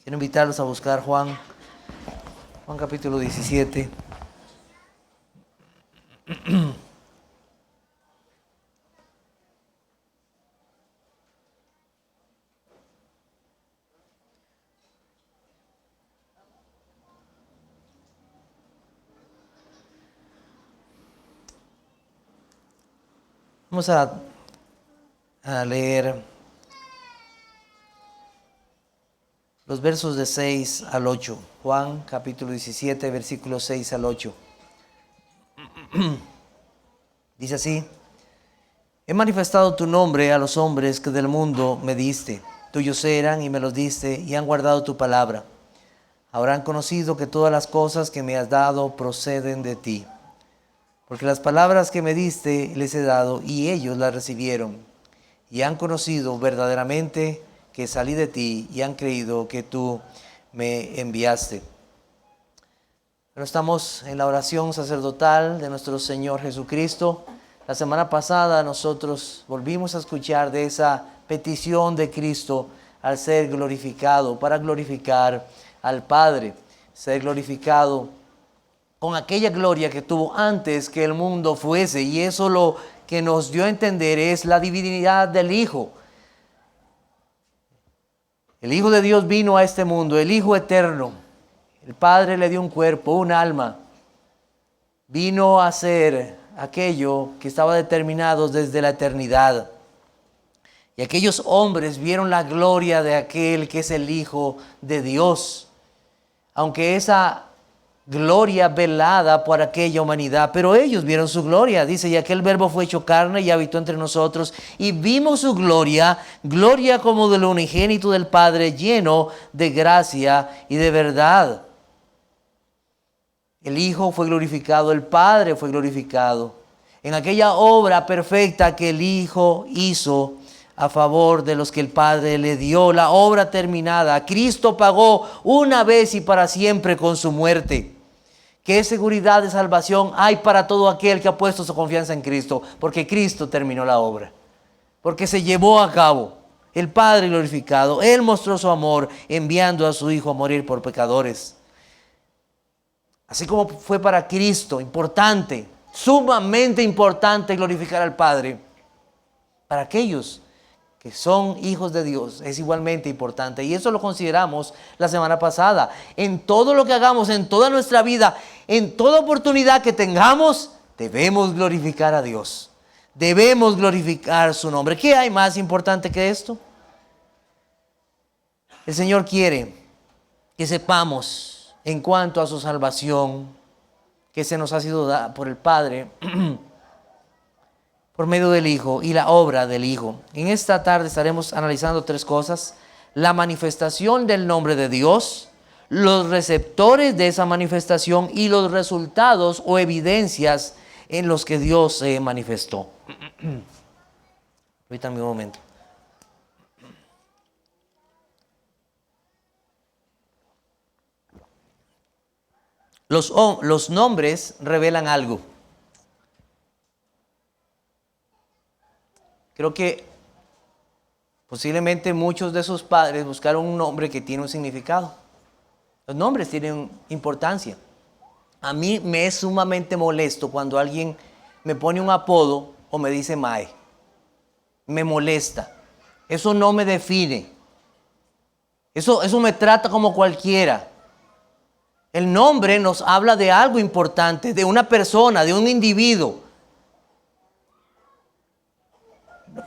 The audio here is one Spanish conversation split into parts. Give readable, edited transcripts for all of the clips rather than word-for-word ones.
Quiero invitarlos a buscar Juan capítulo 17. Vamos a leer los versos de 6 al 8. Juan capítulo 17, versículos 6 al 8. Dice así: He manifestado tu nombre a los hombres que del mundo me diste. Tuyos eran y me los diste y han guardado tu palabra. Ahora han conocido que todas las cosas que me has dado proceden de ti. Porque las palabras que me diste les he dado y ellos las recibieron. Y han conocido verdaderamente que salí de ti y han creído que tú me enviaste. Pero estamos en la oración sacerdotal de nuestro Señor Jesucristo. La semana pasada nosotros volvimos a escuchar de esa petición de Cristo al ser glorificado, para glorificar al Padre, ser glorificado con aquella gloria que tuvo antes que el mundo fuese. Y eso lo que nos dio a entender es la divinidad del Hijo. El Hijo de Dios vino a este mundo, el Hijo eterno. El Padre le dio un cuerpo, un alma. Vino a ser aquello que estaba determinado desde la eternidad. Y aquellos hombres vieron la gloria de aquel que es el Hijo de Dios. Aunque esa gloria velada por aquella humanidad, pero ellos vieron su gloria. Dice: y aquel verbo fue hecho carne y habitó entre nosotros y vimos su gloria, gloria como del unigénito del Padre, lleno de gracia y de verdad. El Hijo fue glorificado, el Padre fue glorificado en aquella obra perfecta que el Hijo hizo a favor de los que el Padre le dio, la obra terminada. Cristo pagó una vez y para siempre con su muerte. ¿Qué seguridad de salvación hay para todo aquel que ha puesto su confianza en Cristo? Porque Cristo terminó la obra, porque se llevó a cabo. El Padre glorificado, Él mostró su amor enviando a su Hijo a morir por pecadores. Así como fue para Cristo importante, sumamente importante glorificar al Padre, para aquellos que son hijos de Dios es igualmente importante. Y eso lo consideramos la semana pasada. En todo lo que hagamos, en toda nuestra vida, en toda oportunidad que tengamos, debemos glorificar a Dios. Debemos glorificar su nombre. ¿Qué hay más importante que esto? El Señor quiere que sepamos en cuanto a su salvación, que se nos ha sido dada por el Padre, por medio del Hijo y la obra del Hijo. En esta tarde estaremos analizando tres cosas: la manifestación del nombre de Dios, los receptores de esa manifestación y los resultados o evidencias en los que Dios se manifestó. Permítanme un momento. Los nombres revelan algo. Creo que posiblemente muchos de sus padres buscaron un nombre que tiene un significado. Los nombres tienen importancia. A mí me es sumamente molesto cuando alguien me pone un apodo o me dice Mae. Me molesta. Eso no me define. Eso me trata como cualquiera. El nombre nos habla de algo importante, de una persona, de un individuo.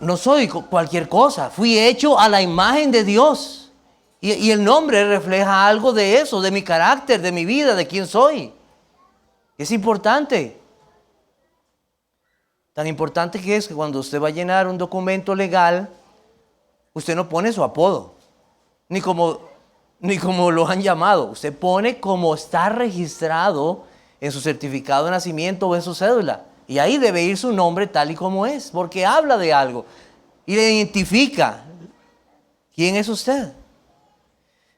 No soy cualquier cosa, fui hecho a la imagen de Dios. Y el nombre refleja algo de eso, de mi carácter, de mi vida, de quién soy. Es importante. Tan importante que es que cuando usted va a llenar un documento legal, usted no pone su apodo, ni como lo han llamado. Usted pone como está registrado en su certificado de nacimiento o en su cédula. Y ahí debe ir su nombre tal y como es, porque habla de algo y le identifica quién es usted.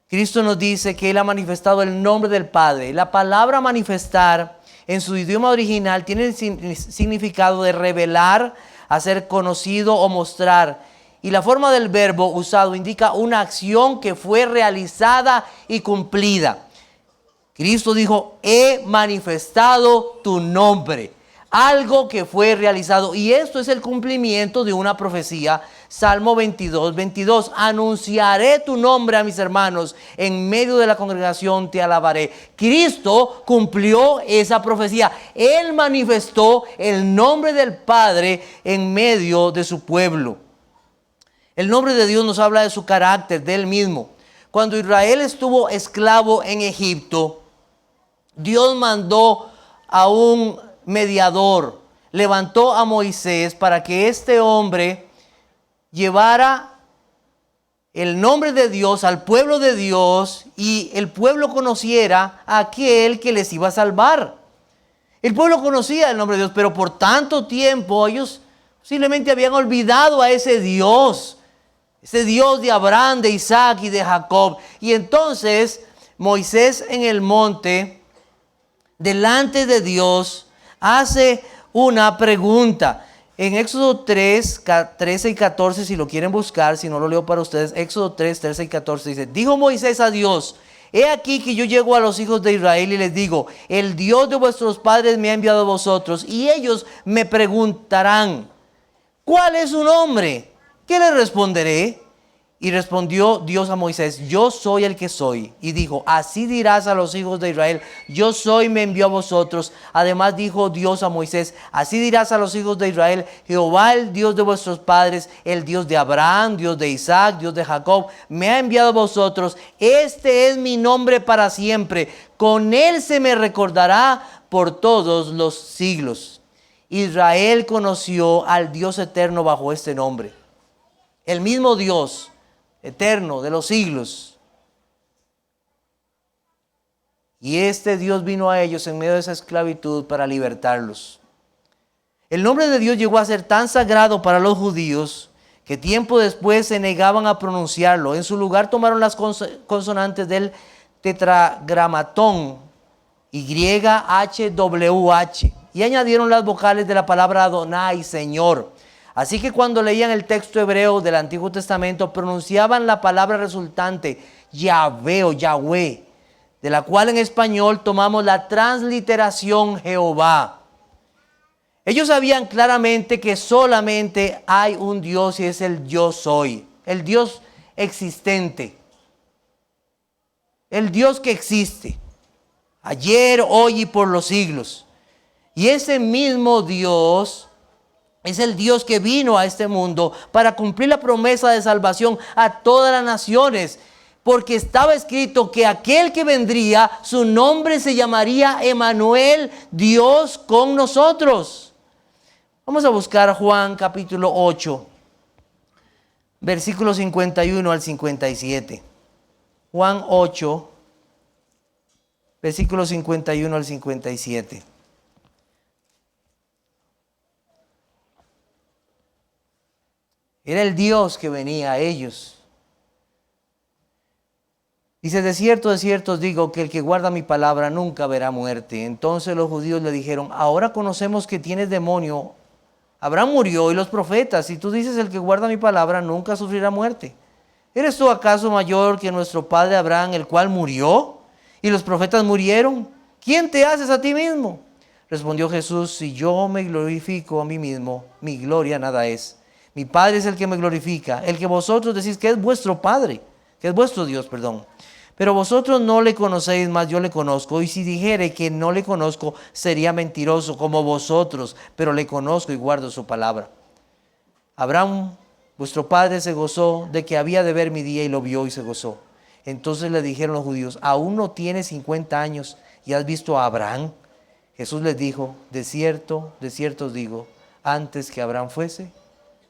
Cristo nos dice que Él ha manifestado el nombre del Padre. La palabra manifestar en su idioma original tiene el significado de revelar, hacer conocido o mostrar. Y la forma del verbo usado indica una acción que fue realizada y cumplida. Cristo dijo, he manifestado tu nombre. Algo que fue realizado. Y esto es el cumplimiento de una profecía. Salmo 22, 22. Anunciaré tu nombre a mis hermanos. En medio de la congregación te alabaré. Cristo cumplió esa profecía. Él manifestó el nombre del Padre en medio de su pueblo. El nombre de Dios nos habla de su carácter, de Él mismo. Cuando Israel estuvo esclavo en Egipto, Dios mandó a un mediador, levantó a Moisés para que este hombre llevara el nombre de Dios al pueblo de Dios y el pueblo conociera a aquel que les iba a salvar. El pueblo conocía el nombre de Dios, pero por tanto tiempo ellos posiblemente habían olvidado a ese Dios de Abraham, de Isaac y de Jacob. Y entonces Moisés en el monte, delante de Dios, hace una pregunta. En Éxodo 3, 13 y 14, si lo quieren buscar, si no lo leo para ustedes, Éxodo 3, 13 y 14 dice, dijo Moisés a Dios, he aquí que yo llego a los hijos de Israel y les digo, el Dios de vuestros padres me ha enviado a vosotros, y ellos me preguntarán, ¿cuál es su nombre? ¿Qué les responderé? Y respondió Dios a Moisés, yo soy el que soy. Y dijo, así dirás a los hijos de Israel, yo soy, me envió a vosotros. Además dijo Dios a Moisés, así dirás a los hijos de Israel, Jehová el Dios de vuestros padres, el Dios de Abraham, Dios de Isaac, Dios de Jacob, me ha enviado a vosotros. Este es mi nombre para siempre. Con él se me recordará por todos los siglos. Israel conoció al Dios eterno bajo este nombre. El mismo Dios eterno de los siglos. Y este Dios vino a ellos en medio de esa esclavitud para libertarlos. El nombre de Dios llegó a ser tan sagrado para los judíos que tiempo después se negaban a pronunciarlo. En su lugar tomaron las consonantes del tetragramatón YHWH y añadieron las vocales de la palabra Adonai, Señor. Así que cuando leían el texto hebreo del Antiguo Testamento, pronunciaban la palabra resultante, Yahvé o Yahweh, de la cual en español tomamos la transliteración Jehová. Ellos sabían claramente que solamente hay un Dios y es el yo soy, el Dios existente, el Dios que existe, ayer, hoy y por los siglos. Y ese mismo Dios es el Dios que vino a este mundo para cumplir la promesa de salvación a todas las naciones. Porque estaba escrito que aquel que vendría, su nombre se llamaría Emmanuel, Dios con nosotros. Vamos a buscar Juan capítulo 8, versículos 51 al 57. Juan 8, versículos 51 al 57. Era el Dios que venía a ellos. Dice, de cierto os digo que el que guarda mi palabra nunca verá muerte. Entonces los judíos le dijeron, ahora conocemos que tienes demonio. Abraham murió y los profetas. Si tú dices el que guarda mi palabra nunca sufrirá muerte. ¿Eres tú acaso mayor que nuestro padre Abraham, el cual murió? Y los profetas murieron. ¿Quién te haces a ti mismo? Respondió Jesús, si yo me glorifico a mí mismo, mi gloria nada es. Mi Padre es el que me glorifica, el que vosotros decís que es vuestro Padre, que es vuestro Dios, perdón. Pero vosotros no le conocéis, mas yo le conozco. Y si dijere que no le conozco, sería mentiroso como vosotros, pero le conozco y guardo su palabra. Abraham, vuestro padre, se gozó de que había de ver mi día y lo vio y se gozó. Entonces le dijeron los judíos, ¿aún no tienes 50 años y has visto a Abraham? Jesús les dijo, de cierto os digo, antes que Abraham fuese,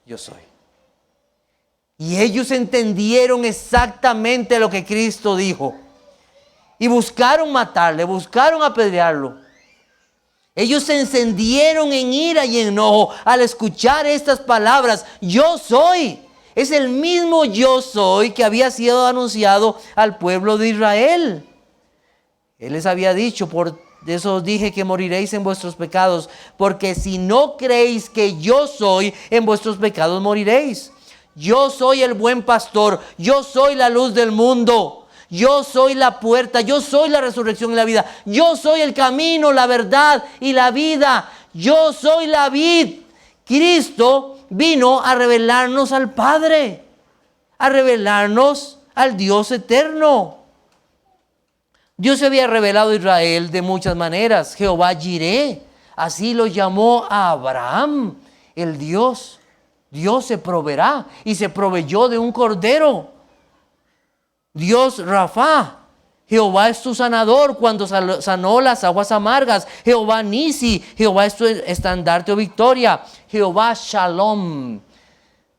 yo soy. Y ellos entendieron exactamente lo que Cristo dijo. Y buscaron matarle, buscaron apedrearlo. Ellos se encendieron en ira y enojo al escuchar estas palabras. Yo soy. Es el mismo yo soy que había sido anunciado al pueblo de Israel. Él les había dicho, por eso os dije que moriréis en vuestros pecados, porque si no creéis que yo soy, en vuestros pecados moriréis. Yo soy el buen pastor, yo soy la luz del mundo, yo soy la puerta, yo soy la resurrección y la vida, yo soy el camino, la verdad y la vida, yo soy la vid. Cristo vino a revelarnos al Padre, a revelarnos al Dios eterno. Dios se había revelado a Israel de muchas maneras. Jehová Jireh, así lo llamó a Abraham, el Dios. Dios se proveerá y se proveyó de un cordero. Dios Rafa, Jehová es tu sanador cuando sanó las aguas amargas. Jehová Nisi, Jehová es tu estandarte o victoria. Jehová Shalom,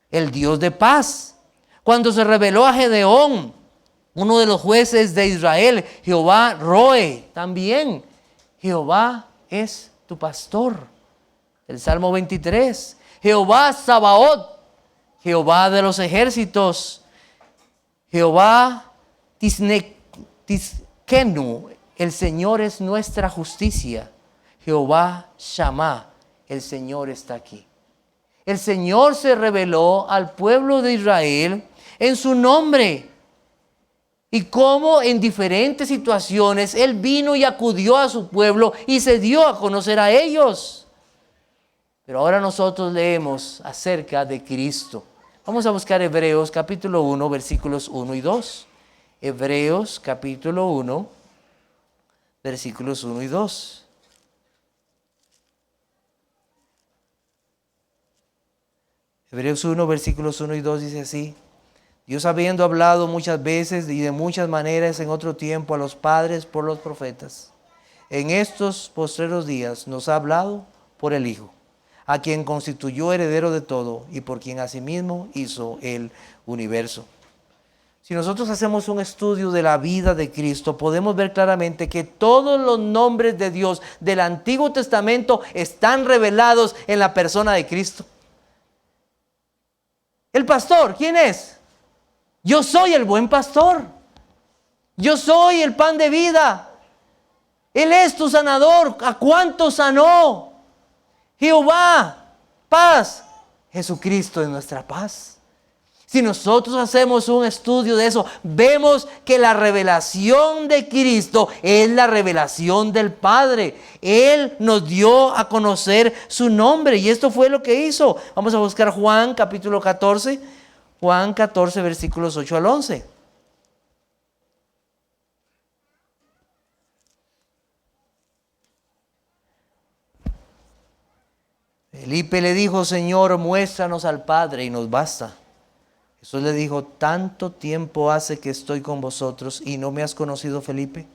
el Dios de paz. Cuando se reveló a Gedeón, uno de los jueces de Israel, Jehová Roe, también. Jehová es tu pastor. El Salmo 23. Jehová Sabaoth, Jehová de los ejércitos. Jehová Tiskenu, el Señor es nuestra justicia. Jehová Shammah, el Señor está aquí. El Señor se reveló al pueblo de Israel en su nombre. Y cómo en diferentes situaciones Él vino y acudió a su pueblo y se dio a conocer a ellos. Pero ahora nosotros leemos acerca de Cristo. Vamos a buscar Hebreos capítulo 1, versículos 1 y 2. Hebreos capítulo 1, versículos 1 y 2. Hebreos 1, versículos 1 y 2 dice así: Dios, habiendo hablado muchas veces y de muchas maneras en otro tiempo a los padres por los profetas, en estos postreros días nos ha hablado por el Hijo, a quien constituyó heredero de todo y por quien asimismo hizo el universo. Si nosotros hacemos un estudio de la vida de Cristo, podemos ver claramente que todos los nombres de Dios del Antiguo Testamento están revelados en la persona de Cristo. El pastor, ¿quién es? Yo soy el buen pastor. Yo soy el pan de vida. Él es tu sanador. ¿A cuánto sanó? Jehová, paz. Jesucristo es nuestra paz. Si nosotros hacemos un estudio de eso, vemos que la revelación de Cristo es la revelación del Padre. Él nos dio a conocer su nombre y esto fue lo que hizo. Vamos a buscar Juan capítulo 14, Juan 14 versículos 8 al 11. Felipe le dijo: Señor, muéstranos al Padre y nos basta. Jesús le dijo: ¿tanto tiempo hace que estoy con vosotros y no me has conocido, Felipe?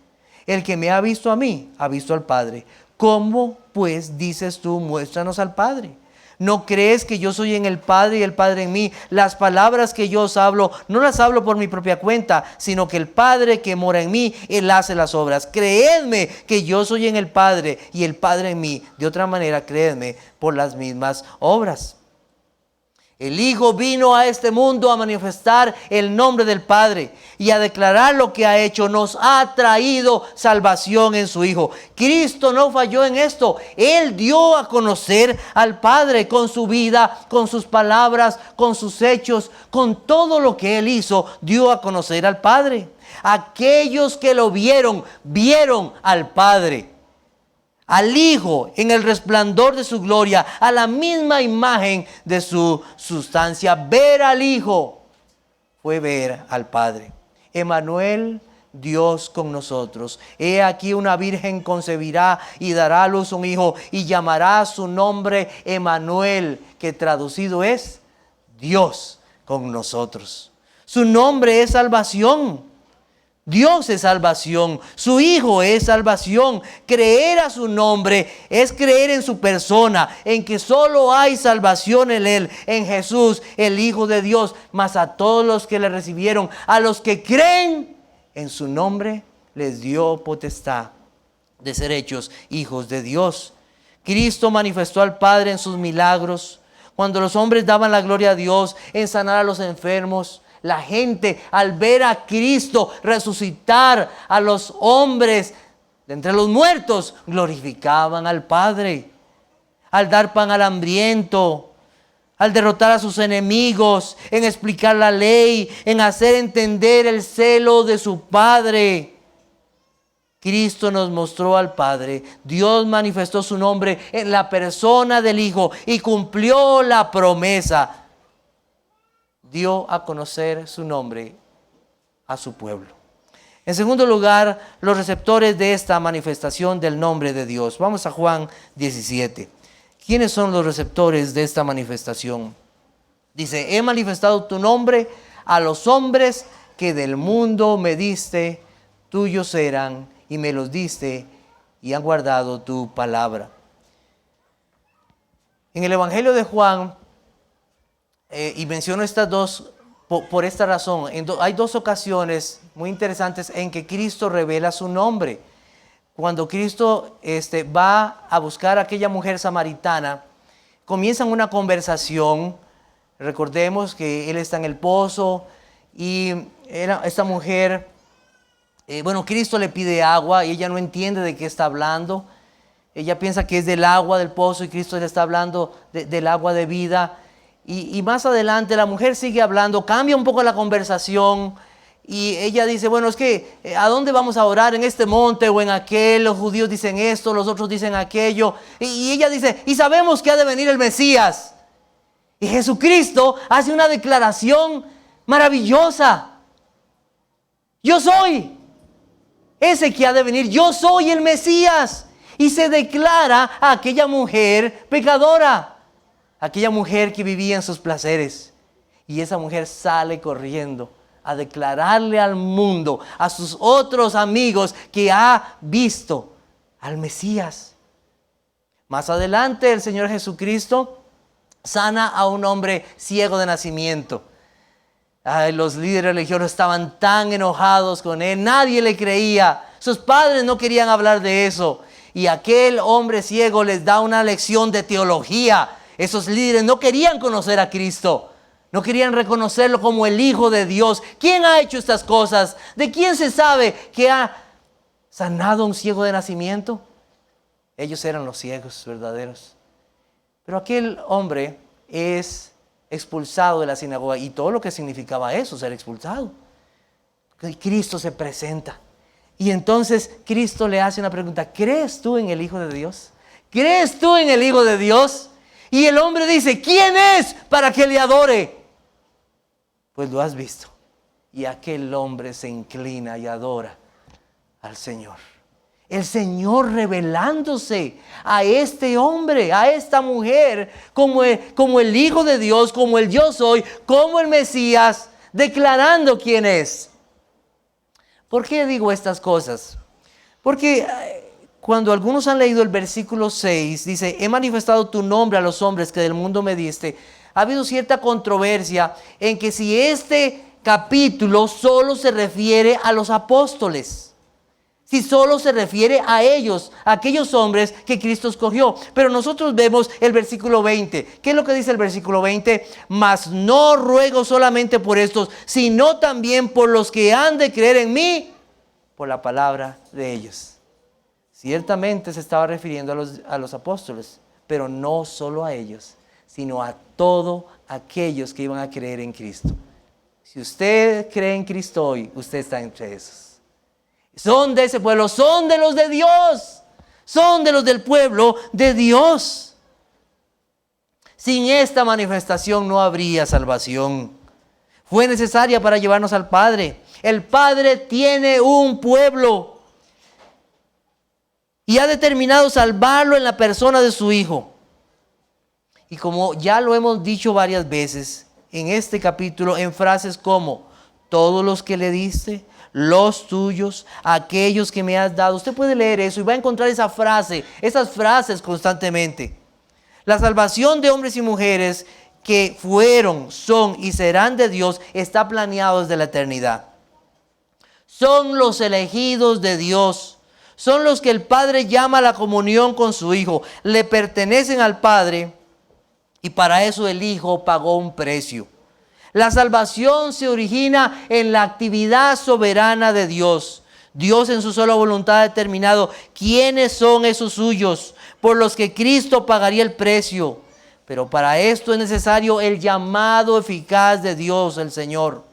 El que me ha visto a mí, ha visto al Padre. ¿Cómo pues dices tú, muéstranos al Padre? ¿No crees que yo soy en el Padre y el Padre en mí? Las palabras que yo os hablo, no las hablo por mi propia cuenta, sino que el Padre que mora en mí, Él hace las obras. Creedme que yo soy en el Padre y el Padre en mí. De otra manera, creedme por las mismas obras. El Hijo vino a este mundo a manifestar el nombre del Padre y a declarar lo que ha hecho. Nos ha traído salvación en su Hijo. Cristo no falló en esto. Él dio a conocer al Padre con su vida, con sus palabras, con sus hechos, con todo lo que Él hizo. Dio a conocer al Padre. Aquellos que lo vieron, vieron al Padre. Al Hijo en el resplandor de su gloria, a la misma imagen de su sustancia. Ver al Hijo fue ver al Padre. Emmanuel, Dios con nosotros. He aquí una virgen concebirá y dará a luz un hijo y llamará su nombre Emmanuel, que traducido es Dios con nosotros. Su nombre es salvación. Dios es salvación, su Hijo es salvación. Creer a su nombre es creer en su persona, en que solo hay salvación en Él, en Jesús, el Hijo de Dios. Mas a todos los que le recibieron, a los que creen en su nombre, les dio potestad de ser hechos hijos de Dios. Cristo manifestó al Padre en sus milagros. Cuando los hombres daban la gloria a Dios en sanar a los enfermos, la gente, al ver a Cristo resucitar a los hombres de entre los muertos, glorificaban al Padre. Al dar pan al hambriento, al derrotar a sus enemigos, en explicar la ley, en hacer entender el celo de su Padre. Cristo nos mostró al Padre. Dios manifestó su nombre en la persona del Hijo y cumplió la promesa. Dio a conocer su nombre a su pueblo. En segundo lugar, los receptores de esta manifestación del nombre de Dios. Vamos a Juan 17. ¿Quiénes son los receptores de esta manifestación? Dice, he manifestado tu nombre a los hombres que del mundo me diste, tuyos eran y me los diste y han guardado tu palabra. En el Evangelio de Juan, y menciono estas dos por esta razón, hay dos ocasiones muy interesantes en que Cristo revela su nombre. Cuando Cristo va a buscar a aquella mujer samaritana, comienzan una conversación. Recordemos que él está en el pozo y esta mujer, Cristo le pide agua y ella no entiende de qué está hablando. Ella piensa que es del agua del pozo y Cristo le está hablando del agua de vida. Y más adelante la mujer sigue hablando, cambia un poco la conversación. Y ella dice, es que ¿a dónde vamos a orar? ¿En este monte o en aquel? Los judíos dicen esto, los otros dicen aquello. Y ella dice, y sabemos que ha de venir el Mesías. Y Jesucristo hace una declaración maravillosa. Yo soy ese que ha de venir, yo soy el Mesías. Y se declara a aquella mujer pecadora, aquella mujer que vivía en sus placeres. Y esa mujer sale corriendo a declararle al mundo, a sus otros amigos, que ha visto al Mesías. Más adelante el Señor Jesucristo sana a un hombre ciego de nacimiento. Los líderes religiosos estaban tan enojados con él, nadie le creía, sus padres no querían hablar de eso. Y aquel hombre ciego les da una lección de teología. Esos líderes no querían conocer a Cristo. No querían reconocerlo como el Hijo de Dios. ¿Quién ha hecho estas cosas? ¿De quién se sabe que ha sanado a un ciego de nacimiento? Ellos eran los ciegos verdaderos. Pero aquel hombre es expulsado de la sinagoga y todo lo que significaba eso, ser expulsado. Cristo se presenta. Y entonces Cristo le hace una pregunta. ¿Crees tú en el Hijo de Dios? ¿Crees tú en el Hijo de Dios? Y el hombre dice, ¿quién es para que le adore? Pues lo has visto. Y aquel hombre se inclina y adora al Señor. El Señor revelándose a este hombre, a esta mujer, como el Hijo de Dios, como el yo soy, como el Mesías, declarando quién es. ¿Por qué digo estas cosas? Porque cuando algunos han leído el versículo 6, dice, he manifestado tu nombre a los hombres que del mundo me diste. Ha habido cierta controversia en que si este capítulo solo se refiere a los apóstoles. Si solo se refiere a ellos, a aquellos hombres que Cristo escogió. Pero nosotros vemos el versículo 20. ¿Qué es lo que dice el versículo 20? Mas no ruego solamente por estos, sino también por los que han de creer en mí, por la palabra de ellos. Ciertamente se estaba refiriendo a los apóstoles, pero no solo a ellos, sino a todos aquellos que iban a creer en Cristo. Si usted cree en Cristo hoy, usted está entre esos. Son de ese pueblo, son de los de Dios, son de los del pueblo de Dios. Sin esta manifestación no habría salvación. Fue necesaria para llevarnos al Padre. El Padre tiene un pueblo y ha determinado salvarlo en la persona de su Hijo. Y como ya lo hemos dicho varias veces en este capítulo, en frases como todos los que le diste, los tuyos, aquellos que me has dado. Usted puede leer eso y va a encontrar esas frases constantemente. La salvación de hombres y mujeres que fueron, son y serán de Dios está planeado desde la eternidad. Son los elegidos de Dios. Son los que el Padre llama a la comunión con su Hijo. Le pertenecen al Padre y para eso el Hijo pagó un precio. La salvación se origina en la actividad soberana de Dios. Dios en su sola voluntad ha determinado quiénes son esos suyos por los que Cristo pagaría el precio Pero para esto es necesario el llamado eficaz de Dios, el Señor.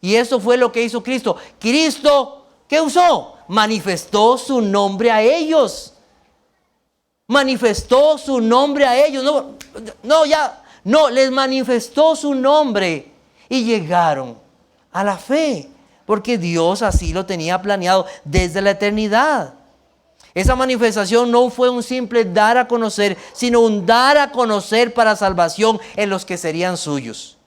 Y eso fue lo que hizo Cristo. Cristo, ¿qué usó? Manifestó su nombre a ellos. Manifestó su nombre a ellos. Les manifestó su nombre y llegaron a la fe. Porque Dios así lo tenía planeado desde la eternidad. Esa manifestación no fue un simple dar a conocer, sino un dar a conocer para salvación en los que serían suyos.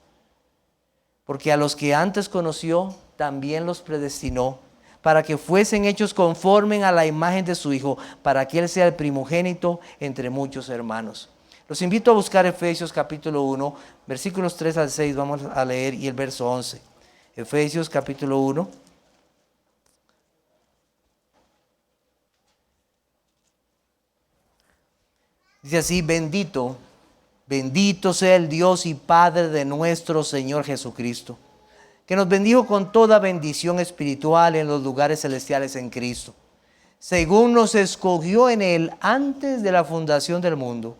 Porque a los que antes conoció, también los predestinó, para que fuesen hechos conforme a la imagen de su Hijo, para que Él sea el primogénito entre muchos hermanos. Los invito a buscar Efesios capítulo 1, versículos 3 al 6, vamos a leer, y el verso 11. Efesios capítulo 1. Dice así: bendito sea el Dios y Padre de nuestro Señor Jesucristo, que nos bendijo con toda bendición espiritual en los lugares celestiales en Cristo, según nos escogió en Él antes de la fundación del mundo,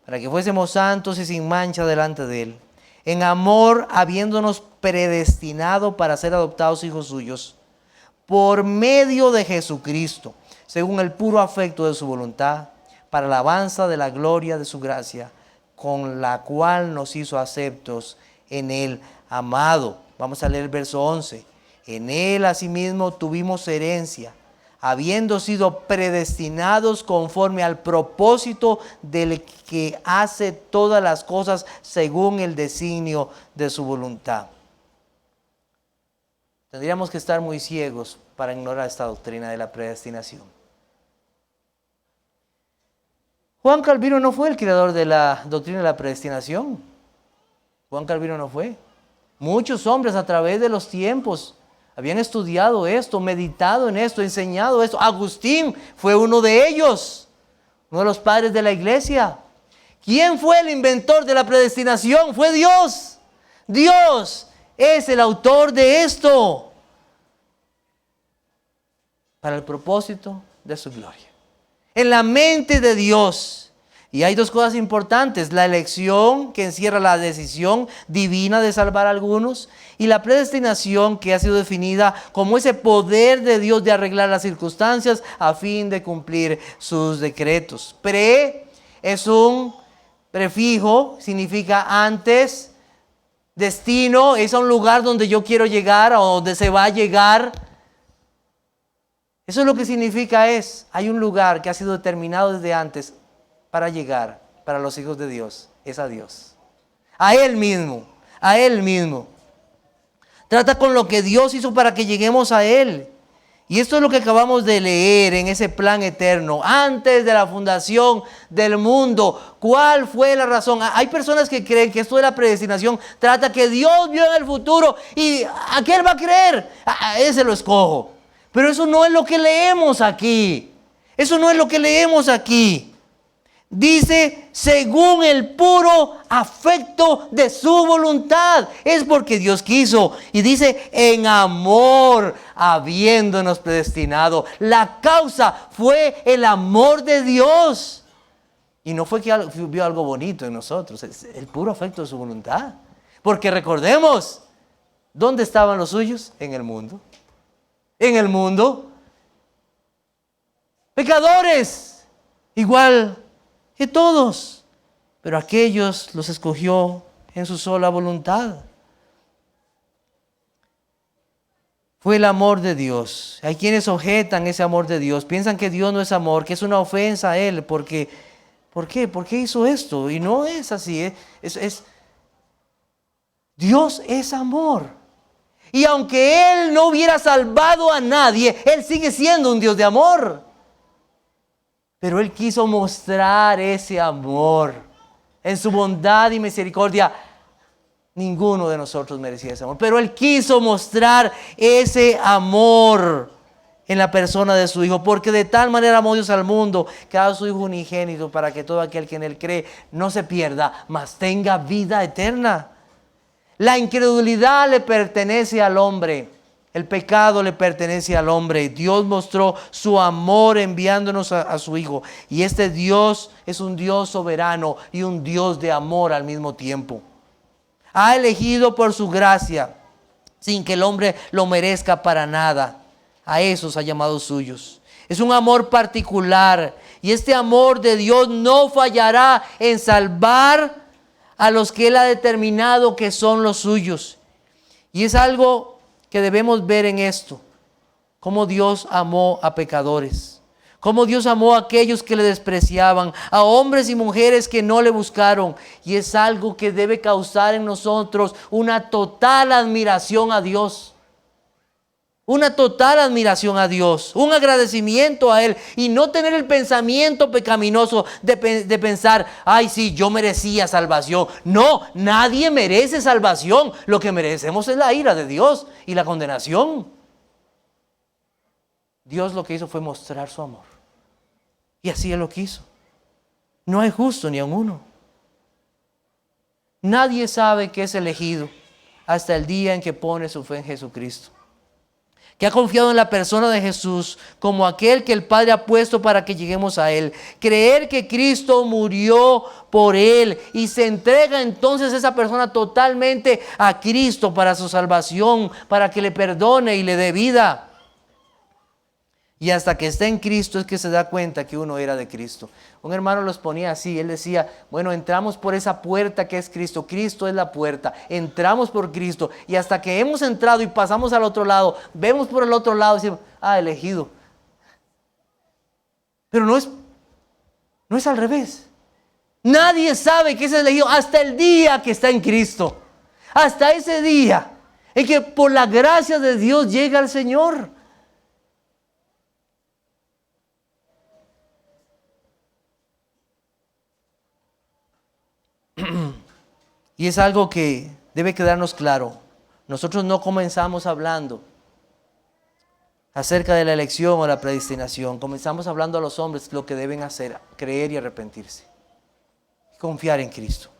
para que fuésemos santos y sin mancha delante de Él, en amor habiéndonos predestinado para ser adoptados hijos suyos, por medio de Jesucristo, según el puro afecto de su voluntad, para alabanza de la gloria de su gracia, con la cual nos hizo aceptos en el amado. Vamos a leer el verso 11. En Él asimismo tuvimos herencia, habiendo sido predestinados conforme al propósito del que hace todas las cosas según el designio de su voluntad. Tendríamos que estar muy ciegos para ignorar esta doctrina de la predestinación. Juan Calvino no fue el creador de la doctrina de la predestinación. Juan Calvino no fue. Muchos hombres a través de los tiempos habían estudiado esto, meditado en esto, enseñado esto. Agustín fue uno de ellos, uno de los padres de la iglesia. ¿Quién fue el inventor de la predestinación? Fue Dios. Dios es el autor de esto para el propósito de su gloria. En la mente de Dios. Y hay dos cosas importantes: la elección, que encierra la decisión divina de salvar a algunos, y la predestinación, que ha sido definida como ese poder de Dios de arreglar las circunstancias a fin de cumplir sus decretos. Pre es un prefijo, significa antes. Destino es a un lugar donde yo quiero llegar o donde se va a llegar. Eso es lo que significa hay un lugar que ha sido determinado desde antes para llegar para los hijos de Dios. Es a Dios. A Él mismo. A Él mismo. Trata con lo que Dios hizo para que lleguemos a Él. Y esto es lo que acabamos de leer en ese plan eterno. Antes de la fundación del mundo. ¿Cuál fue la razón? Hay personas que creen que esto de la predestinación trata que Dios vio en el futuro y ¿a qué Él va a creer? A ese lo escojo. Pero eso no es lo que leemos aquí. Eso no es lo que leemos aquí. Dice, según el puro afecto de su voluntad. Es porque Dios quiso. Y dice, en amor, habiéndonos predestinado. La causa fue el amor de Dios. Y no fue que vio algo bonito en nosotros. Es el puro afecto de su voluntad. Porque recordemos, ¿dónde estaban los suyos? En el mundo. En el mundo, pecadores, igual que todos, pero aquellos los escogió en su sola voluntad. Fue el amor de Dios. Hay quienes objetan ese amor de Dios, piensan que Dios no es amor, que es una ofensa a Él, porque ¿por qué? ¿Por qué hizo esto? Y no es así, Dios es amor. Y aunque Él no hubiera salvado a nadie, Él sigue siendo un Dios de amor. Pero Él quiso mostrar ese amor. En su bondad y misericordia, ninguno de nosotros merecía ese amor. Pero Él quiso mostrar ese amor en la persona de su Hijo. Porque de tal manera amó Dios al mundo, que ha dado a su Hijo unigénito, para que todo aquel que en Él cree no se pierda, mas tenga vida eterna. La incredulidad le pertenece al hombre. El pecado le pertenece al hombre. Dios mostró su amor enviándonos a su Hijo. Y este Dios es un Dios soberano y un Dios de amor al mismo tiempo. Ha elegido por su gracia, sin que el hombre lo merezca para nada. A esos ha llamado suyos. Es un amor particular. Y este amor de Dios no fallará en salvar a los que Él ha determinado que son los suyos. Y es algo que debemos ver en esto, cómo Dios amó a pecadores, cómo Dios amó a aquellos que le despreciaban, a hombres y mujeres que no le buscaron. Y es algo que debe causar en nosotros una total admiración a Dios. Una total admiración a Dios, un agradecimiento a Él y no tener el pensamiento pecaminoso de pensar, ay sí, yo merecía salvación. No, nadie merece salvación. Lo que merecemos es la ira de Dios y la condenación. Dios lo que hizo fue mostrar su amor. Y así Él lo quiso. No hay justo ni a uno. Nadie sabe que es elegido hasta el día en que pone su fe en Jesucristo, que ha confiado en la persona de Jesús como aquel que el Padre ha puesto para que lleguemos a Él. Creer que Cristo murió por Él y se entrega entonces esa persona totalmente a Cristo para su salvación, para que le perdone y le dé vida. Y hasta que está en Cristo es que se da cuenta que uno era de Cristo. Un hermano los ponía así, él decía, bueno, entramos por esa puerta que es Cristo. Cristo es la puerta, entramos por Cristo. Y hasta que hemos entrado y pasamos al otro lado, vemos por el otro lado y decimos, elegido. Pero no es al revés. Nadie sabe que es elegido hasta el día que está en Cristo. Hasta ese día en que por la gracia de Dios llega al Señor. Y es algo que debe quedarnos claro. Nosotros no comenzamos hablando acerca de la elección o la predestinación. Comenzamos hablando a los hombres lo que deben hacer: creer y arrepentirse. Y confiar en Cristo.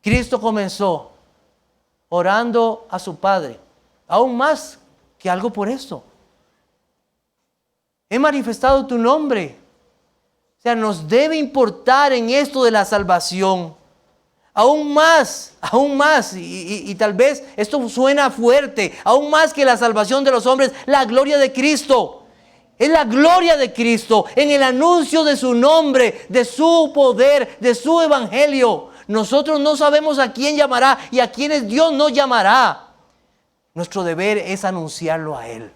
Cristo comenzó orando a su Padre, aún más que algo por esto. He manifestado tu nombre. O sea, nos debe importar en esto de la salvación. Aún más, y tal vez esto suena fuerte, aún más que la salvación de los hombres, la gloria de Cristo. Es la gloria de Cristo en el anuncio de su nombre, de su poder, de su evangelio. Nosotros no sabemos a quién llamará y a quienes Dios no llamará. Nuestro deber es anunciarlo a Él,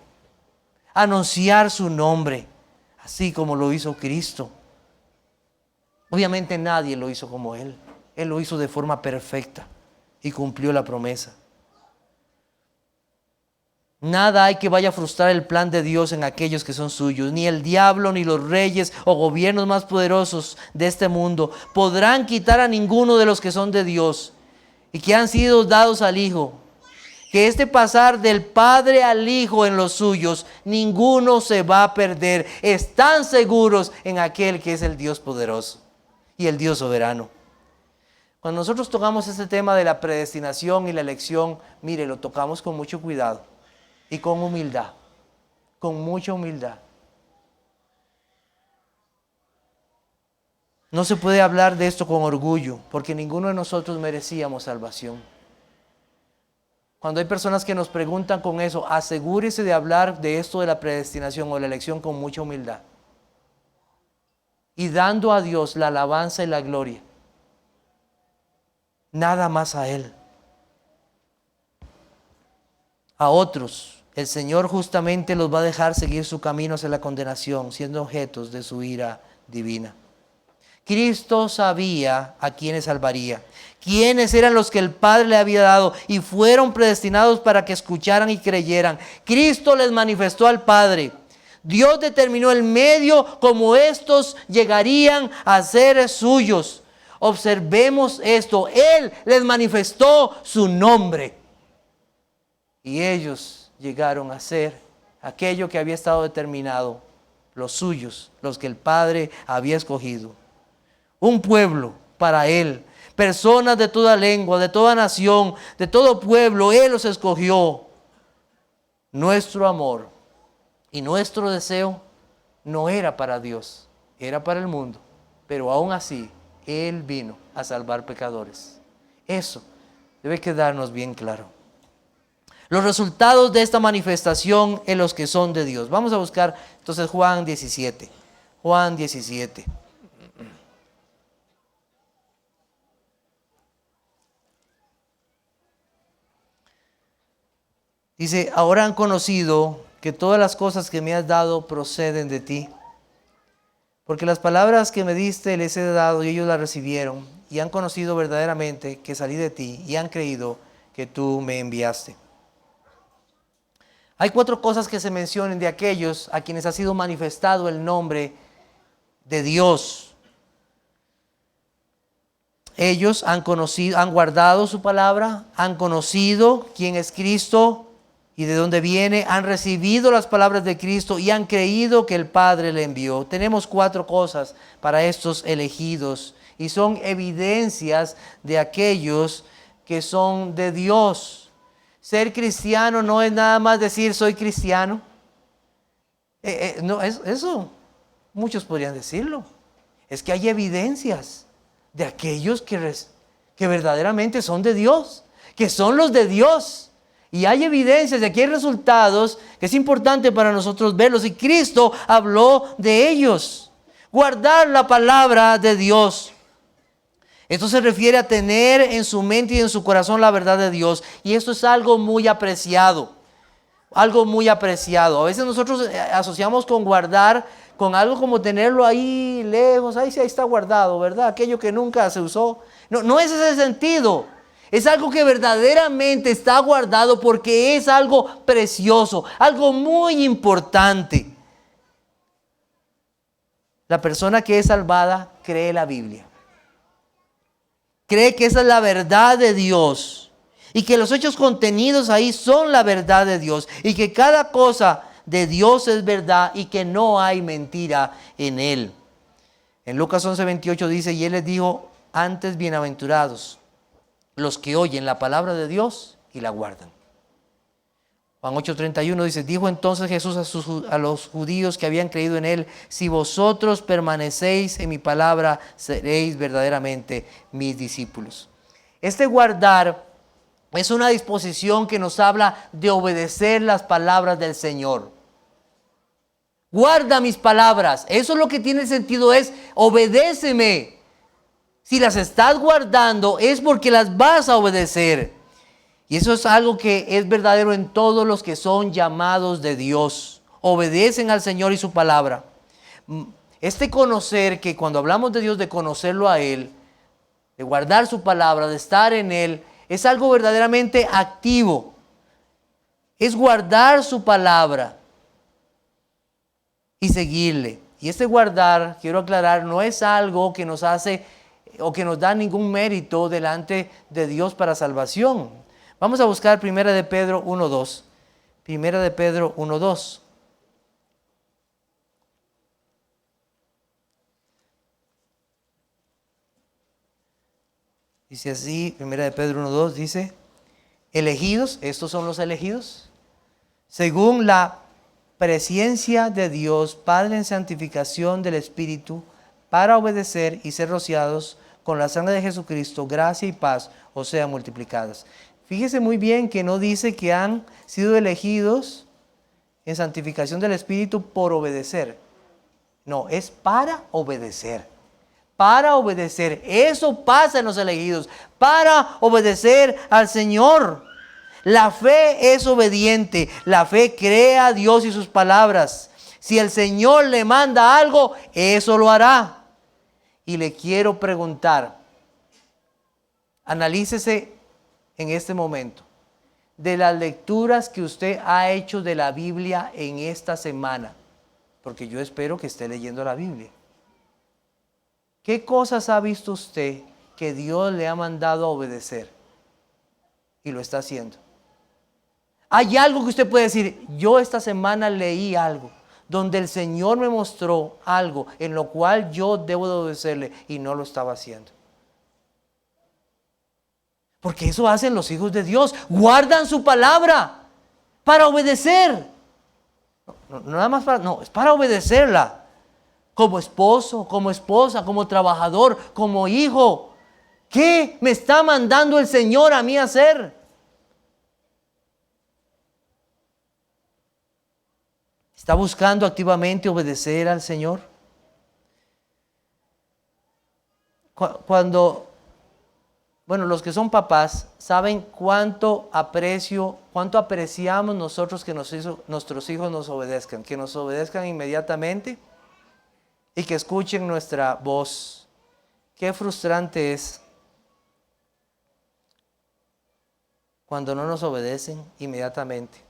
anunciar su nombre, así como lo hizo Cristo. Obviamente nadie lo hizo como Él. Él lo hizo de forma perfecta y cumplió la promesa. Nada hay que vaya a frustrar el plan de Dios en aquellos que son suyos. Ni el diablo, ni los reyes o gobiernos más poderosos de este mundo podrán quitar a ninguno de los que son de Dios y que han sido dados al Hijo. Que este pasar del Padre al Hijo en los suyos, ninguno se va a perder. Están seguros en aquel que es el Dios poderoso y el Dios soberano. Cuando nosotros tocamos este tema de la predestinación y la elección, mire, lo tocamos con mucho cuidado y con humildad, con mucha humildad. No se puede hablar de esto con orgullo, porque ninguno de nosotros merecíamos salvación. Cuando hay personas que nos preguntan con eso, asegúrese de hablar de esto de la predestinación o la elección con mucha humildad. Y dando a Dios la alabanza y la gloria. Nada más a Él. A otros, el Señor justamente los va a dejar seguir su camino hacia la condenación, siendo objetos de su ira divina. Cristo sabía a quienes salvaría, quiénes eran los que el Padre le había dado y fueron predestinados para que escucharan y creyeran. Cristo les manifestó al Padre. Dios determinó el medio como estos llegarían a ser suyos. Observemos esto. Él les manifestó su nombre. Y ellos llegaron a ser aquello que había estado determinado, los suyos, los que el Padre había escogido. Un pueblo para Él. Personas de toda lengua, de toda nación, de todo pueblo. Él los escogió. nuestro amor y nuestro deseo no era para Dios, era para el mundo. Pero aún así, Él vino a salvar pecadores. Eso debe quedarnos bien claro. Los resultados de esta manifestación en los que son de Dios. Vamos a buscar entonces Juan 17. Juan 17. Dice, ahora han conocido que todas las cosas que me has dado proceden de ti. Porque las palabras que me diste les he dado y ellos las recibieron y han conocido verdaderamente que salí de ti y han creído que tú me enviaste. Hay 4 cosas que se mencionan de aquellos a quienes ha sido manifestado el nombre de Dios. Ellos han conocido, han guardado su palabra, han conocido quién es Cristo y de dónde viene, han recibido las palabras de Cristo y han creído que el Padre le envió. Tenemos 4 cosas para estos elegidos y son evidencias de aquellos que son de Dios. Ser cristiano no es nada más decir soy cristiano. No, eso muchos podrían decirlo. Es que hay evidencias de aquellos que verdaderamente son de Dios, que son los de Dios. Y hay evidencias de que hay resultados que es importante para nosotros verlos. Y Cristo habló de ellos. Guardar la palabra de Dios. Esto se refiere a tener en su mente y en su corazón la verdad de Dios. Y esto es algo muy apreciado. Algo muy apreciado. A veces nosotros asociamos con guardar con algo como tenerlo ahí lejos. Ahí sí, ahí está guardado, ¿verdad? Aquello que nunca se usó. No es ese sentido. Es algo que verdaderamente está guardado porque es algo precioso, algo muy importante. La persona que es salvada cree la Biblia. Cree que esa es la verdad de Dios y que los hechos contenidos ahí son la verdad de Dios y que cada cosa de Dios es verdad y que no hay mentira en Él. En Lucas 11:28 dice, y Él les dijo, antes bienaventurados los que oyen la palabra de Dios y la guardan. Juan 8:31 dice, dijo entonces Jesús a los judíos que habían creído en Él, si vosotros permanecéis en mi palabra, seréis verdaderamente mis discípulos. Este guardar es una disposición que nos habla de obedecer las palabras del Señor. Guarda mis palabras. Eso es lo que tiene sentido, es obedéceme. Si las estás guardando es porque las vas a obedecer. Y eso es algo que es verdadero en todos los que son llamados de Dios. Obedecen al Señor y su palabra. Este conocer, que cuando hablamos de Dios, de conocerlo a Él, de guardar su palabra, de estar en Él, es algo verdaderamente activo. Es guardar su palabra y seguirle. Y este guardar, quiero aclarar, no es algo que nos hace o que nos da ningún mérito delante de Dios para salvación. Vamos a buscar 1 de Pedro 1:2. 1 de Pedro 1:2. Dice así, 1 de Pedro 1:2 dice, elegidos, estos son los elegidos, según la presencia de Dios, Padre en santificación del Espíritu, para obedecer y ser rociados con la sangre de Jesucristo, gracia y paz os sean multiplicadas. Fíjese muy bien que no dice que han sido elegidos en santificación del Espíritu por obedecer. No, es para obedecer. Para obedecer. Eso pasa en los elegidos. Para obedecer al Señor. La fe es obediente. La fe cree a Dios y sus palabras. Si el Señor le manda algo, eso lo hará. Y le quiero preguntar, analícese en este momento, de las lecturas que usted ha hecho de la Biblia en esta semana, porque yo espero que esté leyendo la Biblia. ¿Qué cosas ha visto usted que Dios le ha mandado a obedecer y lo está haciendo? Hay algo que usted puede decir, yo esta semana leí algo donde el Señor me mostró algo en lo cual yo debo de obedecerle y no lo estaba haciendo. Porque eso hacen los hijos de Dios. Guardan su palabra. para obedecer. No nada más para, no, es para obedecerla. Como esposo, como esposa, como trabajador, como hijo. ¿Qué me está mandando el Señor a mí a hacer? ¿Está buscando activamente obedecer al Señor? Cuando, los que son papás saben cuánto apreciamos nosotros que nuestros hijos nos obedezcan, que nos obedezcan inmediatamente y que escuchen nuestra voz. Qué frustrante es cuando no nos obedecen inmediatamente.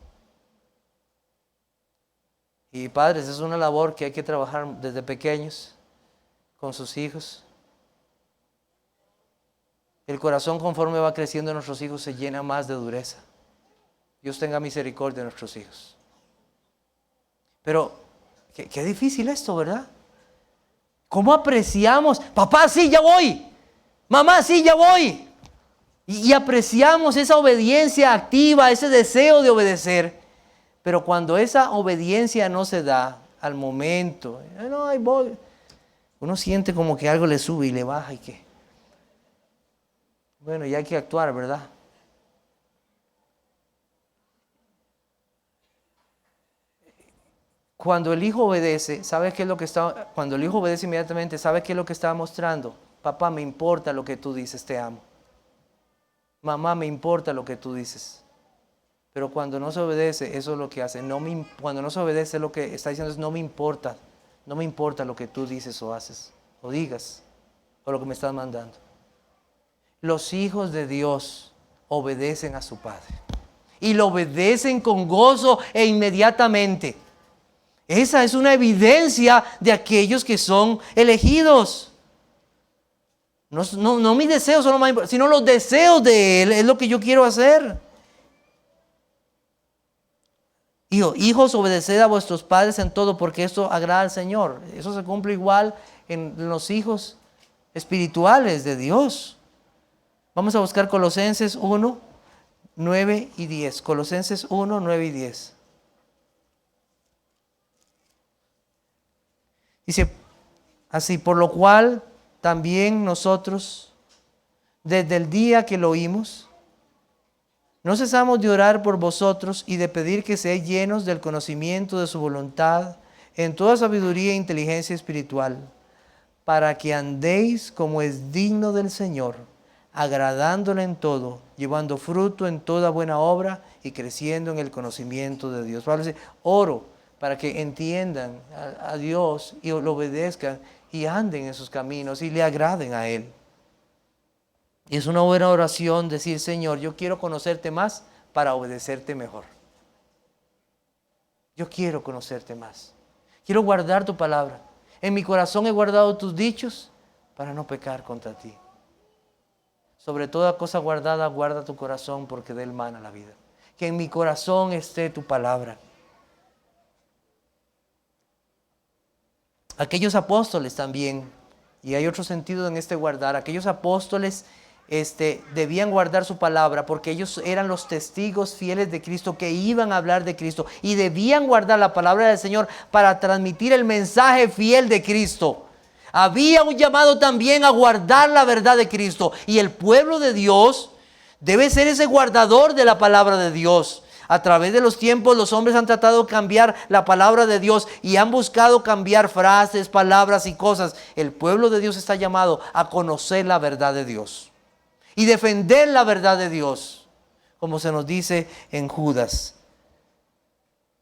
Y padres, es una labor que hay que trabajar desde pequeños con sus hijos. El corazón, conforme va creciendo de nuestros hijos, se llena más de dureza. Dios tenga misericordia de nuestros hijos. Pero qué difícil esto, ¿verdad? ¿Cómo apreciamos? Papá, sí, ya voy. Mamá, sí, ya voy. Y apreciamos esa obediencia activa, ese deseo de obedecer. Pero cuando esa obediencia no se da al momento, no, ahí voy, uno siente como que algo le sube y le baja y que, bueno, ya hay que actuar, ¿verdad? Cuando el hijo obedece, ¿sabes qué es lo que está? Cuando el hijo obedece inmediatamente, ¿sabes qué es lo que está mostrando? Papá, me importa lo que tú dices, te amo. Mamá, me importa lo que tú dices. Pero cuando no se obedece, eso es lo que hace. Cuando no se obedece, lo que está diciendo es: no me importa lo que tú dices o haces, o digas, o lo que me estás mandando. Los hijos de Dios obedecen a su Padre. Y lo obedecen con gozo e inmediatamente. Esa es una evidencia de aquellos que son elegidos. No mis deseos son lo más importante, sino los deseos de Él es lo que yo quiero hacer. Hijos, obedeced a vuestros padres en todo, porque esto agrada al Señor. Eso se cumple igual en los hijos espirituales de Dios. Vamos a buscar Colosenses 1, 9 y 10. Colosenses 1, 9 y 10. Dice así: por lo cual también nosotros, desde el día que lo oímos, no cesamos de orar por vosotros y de pedir que seáis llenos del conocimiento de su voluntad en toda sabiduría e inteligencia espiritual, para que andéis como es digno del Señor, agradándole en todo, llevando fruto en toda buena obra y creciendo en el conocimiento de Dios. Pablo dice: oro para que entiendan a Dios y lo obedezcan y anden en sus caminos y le agraden a Él. Y es una buena oración decir: Señor, yo quiero conocerte más para obedecerte mejor. Yo quiero conocerte más. Quiero guardar tu palabra. En mi corazón he guardado tus dichos para no pecar contra ti. Sobre toda cosa guardada, guarda tu corazón, porque de él mana la vida. Que en mi corazón esté tu palabra. Aquellos apóstoles también, y hay otro sentido en este guardar, aquellos apóstoles debían guardar su palabra porque ellos eran los testigos fieles de Cristo que iban a hablar de Cristo y debían guardar la palabra del Señor para transmitir el mensaje fiel de Cristo. Había un llamado también a guardar la verdad de Cristo, y el pueblo de Dios debe ser ese guardador de la palabra de Dios. A través de los tiempos los hombres han tratado de cambiar la palabra de Dios y han buscado cambiar frases, palabras y cosas. El pueblo de Dios está llamado a conocer la verdad de Dios y defender la verdad de Dios, como se nos dice en Judas.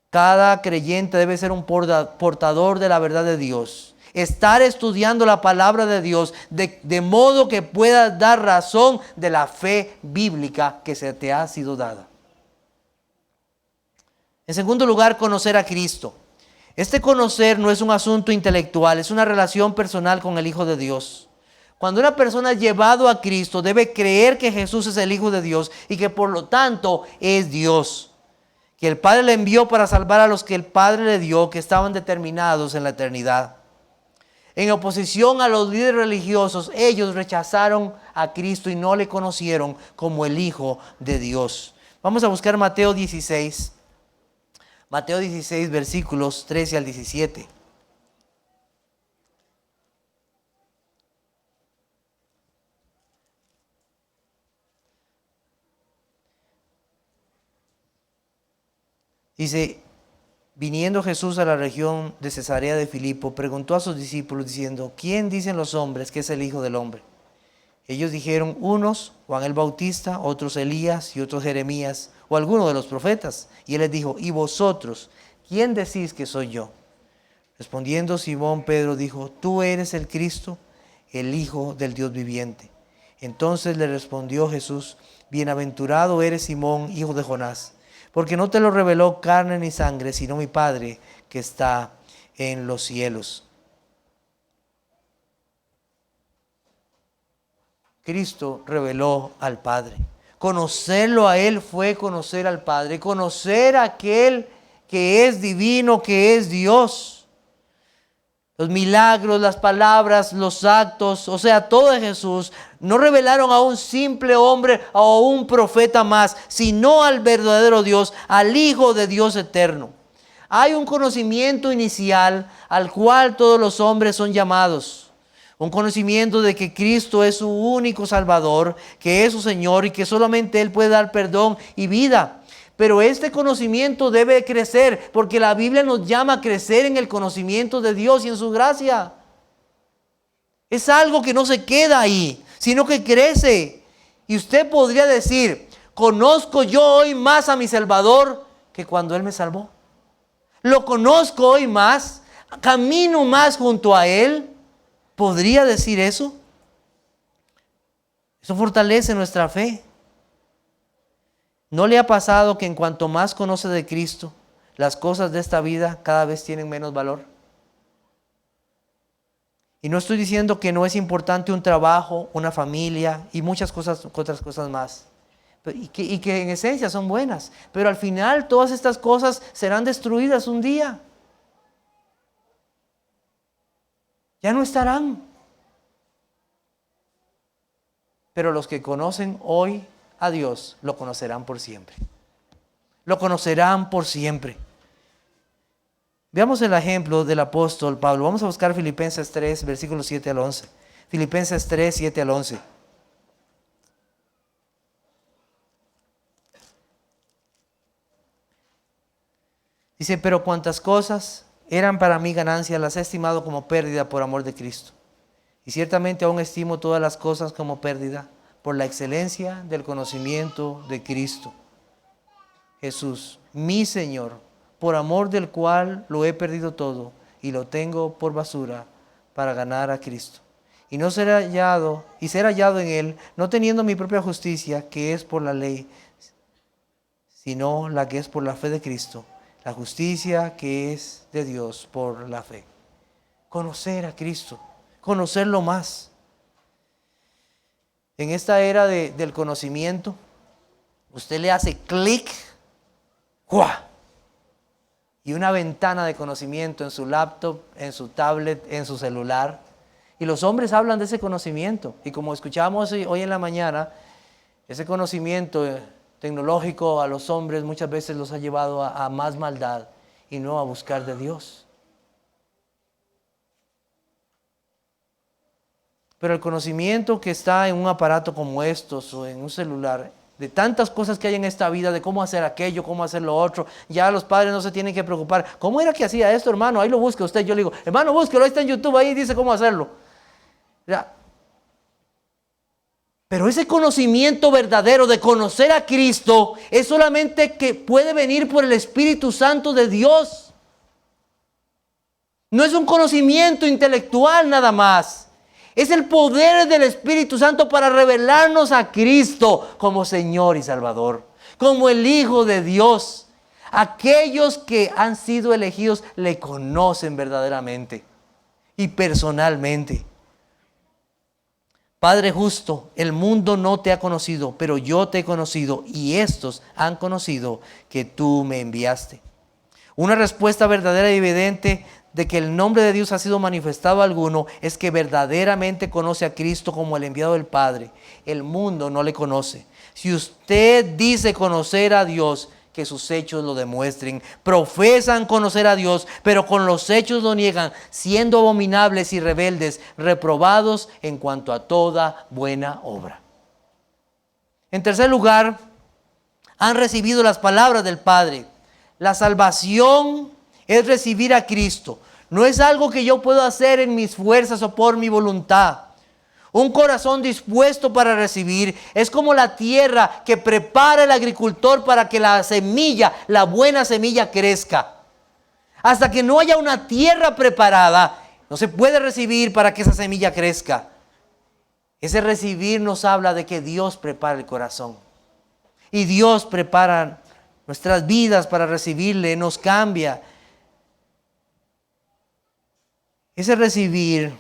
Cada creyente debe ser un portador de la verdad de Dios. Estar estudiando la palabra de Dios de modo que puedas dar razón de la fe bíblica que se te ha sido dada. En segundo lugar, conocer a Cristo. Este conocer no es un asunto intelectual, es una relación personal con el Hijo de Dios. Cuando una persona es llevado a Cristo, debe creer que Jesús es el Hijo de Dios y que por lo tanto es Dios. Que el Padre le envió para salvar a los que el Padre le dio, que estaban determinados en la eternidad. En oposición a los líderes religiosos, ellos rechazaron a Cristo y no le conocieron como el Hijo de Dios. Vamos a buscar Mateo 16. Mateo 16, versículos 13 al 17. Dice, viniendo Jesús a la región de Cesarea de Filipo, preguntó a sus discípulos diciendo, ¿quién dicen los hombres que es el Hijo del Hombre? Ellos dijeron, unos Juan el Bautista, otros Elías y otros Jeremías o alguno de los profetas. Y él les dijo, ¿y vosotros quién decís que soy yo? Respondiendo Simón Pedro dijo, tú eres el Cristo, el Hijo del Dios viviente. Entonces le respondió Jesús, bienaventurado eres Simón, hijo de Jonás, porque no te lo reveló carne ni sangre, sino mi Padre que está en los cielos. Cristo reveló al Padre. Conocerlo a Él fue conocer al Padre, conocer a aquel que es divino, que es Dios. Los milagros, las palabras, los actos, o sea, todo de Jesús, no revelaron a un simple hombre o a un profeta más, sino al verdadero Dios, al Hijo de Dios eterno. Hay un conocimiento inicial al cual todos los hombres son llamados. Un conocimiento de que Cristo es su único Salvador, que es su Señor y que solamente Él puede dar perdón y vida. Pero este conocimiento debe crecer porque la Biblia nos llama a crecer en el conocimiento de Dios y en su gracia. Es algo que no se queda ahí, sino que crece. Y usted podría decir, conozco yo hoy más a mi Salvador que cuando Él me salvó. Lo conozco hoy más, camino más junto a Él. ¿Podría decir eso? Eso fortalece nuestra fe. ¿No le ha pasado que en cuanto más conoce de Cristo, las cosas de esta vida cada vez tienen menos valor? Y no estoy diciendo que no es importante un trabajo, una familia y muchas cosas, otras cosas más. Y que en esencia son buenas. Pero al final todas estas cosas serán destruidas un día. Ya no estarán. Pero los que conocen hoy a Dios lo conocerán por siempre. Lo conocerán por siempre. Veamos el ejemplo del apóstol Pablo. Vamos a buscar Filipenses 3, versículos 7 al 11. Filipenses 3, 7 al 11. Dice, pero cuantas cosas eran para mí ganancia, las he estimado como pérdida por amor de Cristo. Y ciertamente aún estimo todas las cosas como pérdida por la excelencia del conocimiento de Cristo Jesús, mi Señor, por amor del cual lo he perdido todo y lo tengo por basura para ganar a Cristo. Y ser hallado en Él, no teniendo mi propia justicia, que es por la ley, sino la que es por la fe de Cristo, la justicia que es de Dios por la fe. Conocer a Cristo, conocerlo más. En esta era del conocimiento, usted le hace clic, ¡guau! Y una ventana de conocimiento en su laptop, en su tablet, en su celular. Y los hombres hablan de ese conocimiento. Y como escuchamos hoy en la mañana, ese conocimiento tecnológico a los hombres muchas veces los ha llevado a más maldad y no a buscar de Dios. Pero el conocimiento que está en un aparato como estos o en un celular, de tantas cosas que hay en esta vida, de cómo hacer aquello, cómo hacer lo otro, ya los padres no se tienen que preocupar. ¿Cómo era que hacía esto, hermano? Ahí lo busca usted. Yo le digo, hermano, búsquelo, ahí está en YouTube, ahí dice cómo hacerlo. Ya. Pero ese conocimiento verdadero de conocer a Cristo es solamente que puede venir por el Espíritu Santo de Dios. No es un conocimiento intelectual nada más. Es el poder del Espíritu Santo para revelarnos a Cristo como Señor y Salvador, como el Hijo de Dios. Aquellos que han sido elegidos le conocen verdaderamente y personalmente. Padre justo, el mundo no te ha conocido, pero yo te he conocido y estos han conocido que tú me enviaste. Una respuesta verdadera y evidente de que el nombre de Dios ha sido manifestado a alguno es que verdaderamente conoce a Cristo como el enviado del Padre. El mundo no le conoce. Si usted dice conocer a Dios, que sus hechos lo demuestren. Profesan conocer a Dios, pero con los hechos lo niegan, siendo abominables y rebeldes, reprobados en cuanto a toda buena obra. En tercer lugar, han recibido las palabras del Padre. La salvación es recibir a Cristo. No es algo que yo puedo hacer en mis fuerzas o por mi voluntad. Un corazón dispuesto para recibir es como la tierra que prepara el agricultor para que la semilla, la buena semilla, crezca. Hasta que no haya una tierra preparada, no se puede recibir para que esa semilla crezca. Ese recibir nos habla de que Dios prepara el corazón. Y Dios prepara nuestras vidas para recibirle, nos cambia. Ese recibir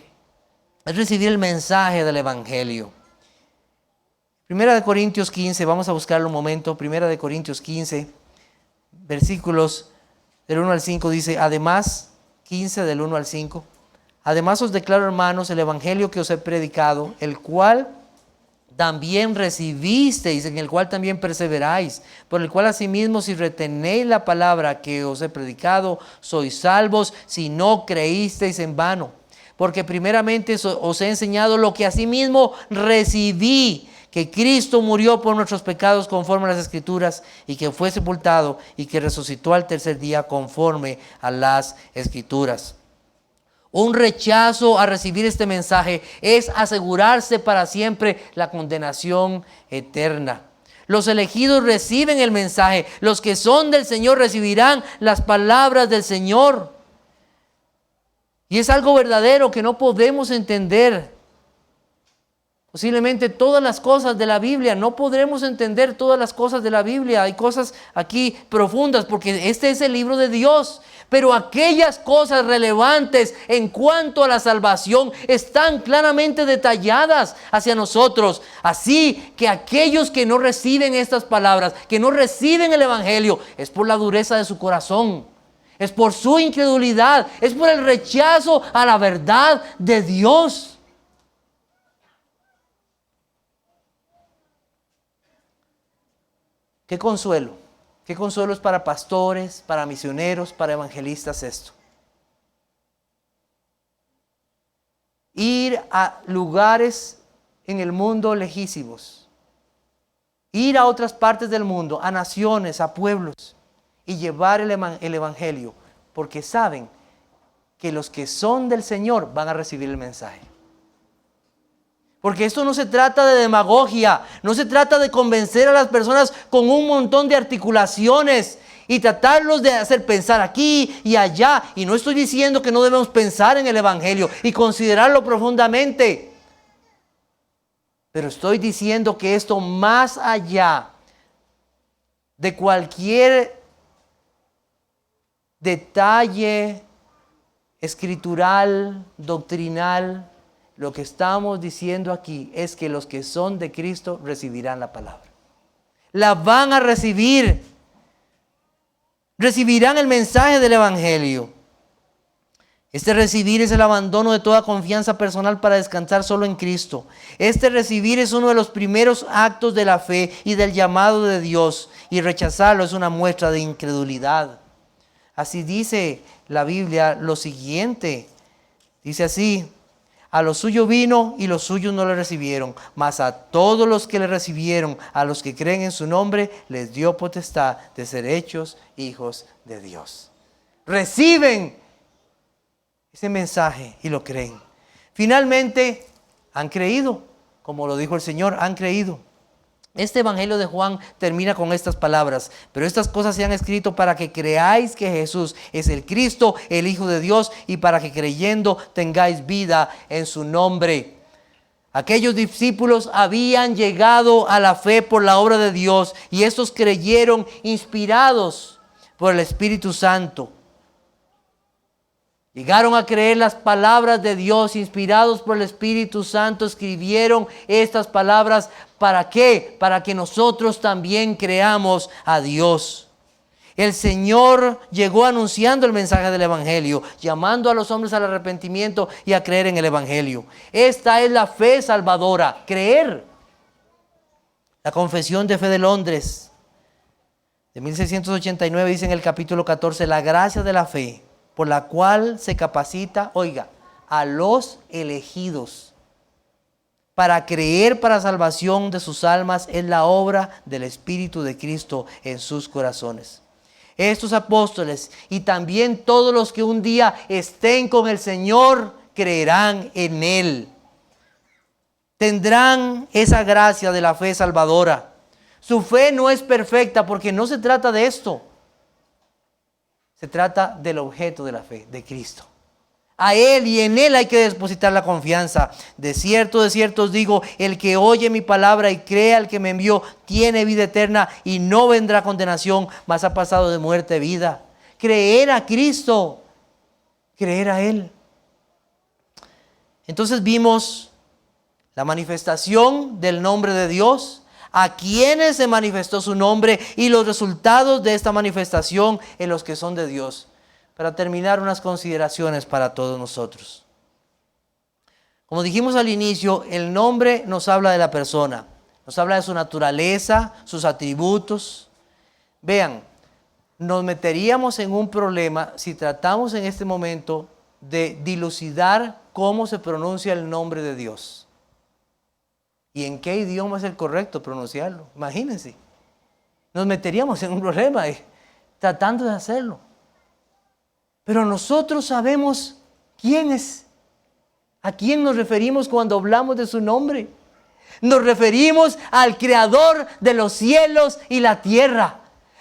es recibir el mensaje del Evangelio. Primera de Corintios 15, vamos a buscarlo un momento. Primera de Corintios 15, versículos del 1 al 5 dice, además, 15 del 1 al 5, además os declaro, hermanos, el Evangelio que os he predicado, el cual también recibisteis, en el cual también perseveráis, por el cual asimismo si retenéis la palabra que os he predicado, sois salvos si no creísteis en vano. Porque primeramente os he enseñado lo que asimismo recibí, que Cristo murió por nuestros pecados conforme a las Escrituras, y que fue sepultado y que resucitó al tercer día conforme a las Escrituras. Un rechazo a recibir este mensaje es asegurarse para siempre la condenación eterna. Los elegidos reciben el mensaje. Los que son del Señor recibirán las palabras del Señor. Y es algo verdadero que no podemos entender. Posiblemente todas las cosas de la Biblia, no podremos entender todas las cosas de la Biblia. Hay cosas aquí profundas porque este es el libro de Dios. Pero aquellas cosas relevantes en cuanto a la salvación están claramente detalladas hacia nosotros. Así que aquellos que no reciben estas palabras, que no reciben el Evangelio, es por la dureza de su corazón. Es por su incredulidad, es por el rechazo a la verdad de Dios. Qué consuelo es para pastores, para misioneros, para evangelistas esto. Ir a lugares en el mundo lejísimos, ir a otras partes del mundo, a naciones, a pueblos, y llevar el Evangelio, porque saben que los que son del Señor van a recibir el mensaje. Porque esto no se trata de demagogia, no se trata de convencer a las personas con un montón de articulaciones y tratarlos de hacer pensar aquí y allá. Y no estoy diciendo que no debemos pensar en el Evangelio y considerarlo profundamente, pero estoy diciendo que esto, más allá de cualquier detalle escritural, doctrinal, lo que estamos diciendo aquí es que los que son de Cristo recibirán la palabra. La van a recibir. Recibirán el mensaje del Evangelio. Este recibir es el abandono de toda confianza personal para descansar solo en Cristo. Este recibir es uno de los primeros actos de la fe y del llamado de Dios, y rechazarlo es una muestra de incredulidad. Así dice la Biblia lo siguiente. Dice así: a los suyos vino y los suyos no le recibieron, mas a todos los que le recibieron, a los que creen en su nombre, les dio potestad de ser hechos hijos de Dios. Reciben ese mensaje y lo creen. Finalmente han creído, como lo dijo el Señor, han creído. Este Evangelio de Juan termina con estas palabras: pero estas cosas se han escrito para que creáis que Jesús es el Cristo, el Hijo de Dios, y para que creyendo tengáis vida en su nombre. Aquellos discípulos habían llegado a la fe por la obra de Dios, y estos creyeron inspirados por el Espíritu Santo. Llegaron a creer las palabras de Dios, inspirados por el Espíritu Santo, escribieron estas palabras. ¿Para qué? Para que nosotros también creamos a Dios. El Señor llegó anunciando el mensaje del Evangelio, llamando a los hombres al arrepentimiento y a creer en el Evangelio. Esta es la fe salvadora, creer. La Confesión de Fe de Londres de 1689 dice en el capítulo 14, la gracia de la fe, por la cual se capacita, oiga, a los elegidos para creer para salvación de sus almas, es la obra del Espíritu de Cristo en sus corazones. Estos apóstoles y también todos los que un día estén con el Señor creerán en Él. Tendrán esa gracia de la fe salvadora. Su fe no es perfecta porque no se trata de esto. Se trata del objeto de la fe, de Cristo. A Él y en Él hay que depositar la confianza. De cierto os digo, el que oye mi palabra y cree al que me envió, tiene vida eterna y no vendrá a condenación, mas ha pasado de muerte a vida. Creer a Cristo, creer a Él. Entonces vimos la manifestación del nombre de Dios, a quienes se manifestó su nombre y los resultados de esta manifestación en los que son de Dios. Para terminar, unas consideraciones para todos nosotros. Como dijimos al inicio, el nombre nos habla de la persona, nos habla de su naturaleza, sus atributos. Vean, nos meteríamos en un problema si tratamos en este momento de dilucidar cómo se pronuncia el nombre de Dios. ¿Y en qué idioma es el correcto pronunciarlo? Imagínense. Nos meteríamos en un problema tratando de hacerlo. Pero nosotros sabemos quién es. ¿A quién nos referimos cuando hablamos de su nombre? Nos referimos al Creador de los cielos y la tierra.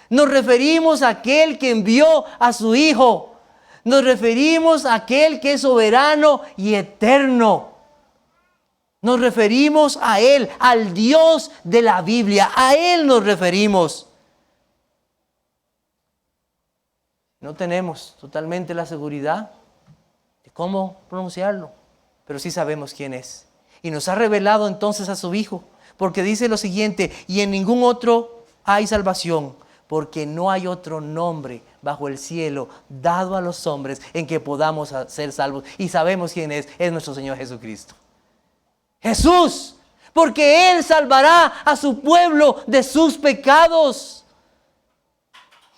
Nos referimos a aquel que envió a su Hijo. Nos referimos a aquel que es soberano y eterno. Nos referimos a Él, al Dios de la Biblia. A Él nos referimos. No tenemos totalmente la seguridad de cómo pronunciarlo, pero sí sabemos quién es. Y nos ha revelado entonces a su Hijo, porque dice lo siguiente, y en ningún otro hay salvación, porque no hay otro nombre bajo el cielo dado a los hombres en que podamos ser salvos. Y sabemos quién es nuestro Señor Jesucristo. Jesús, porque Él salvará a su pueblo de sus pecados.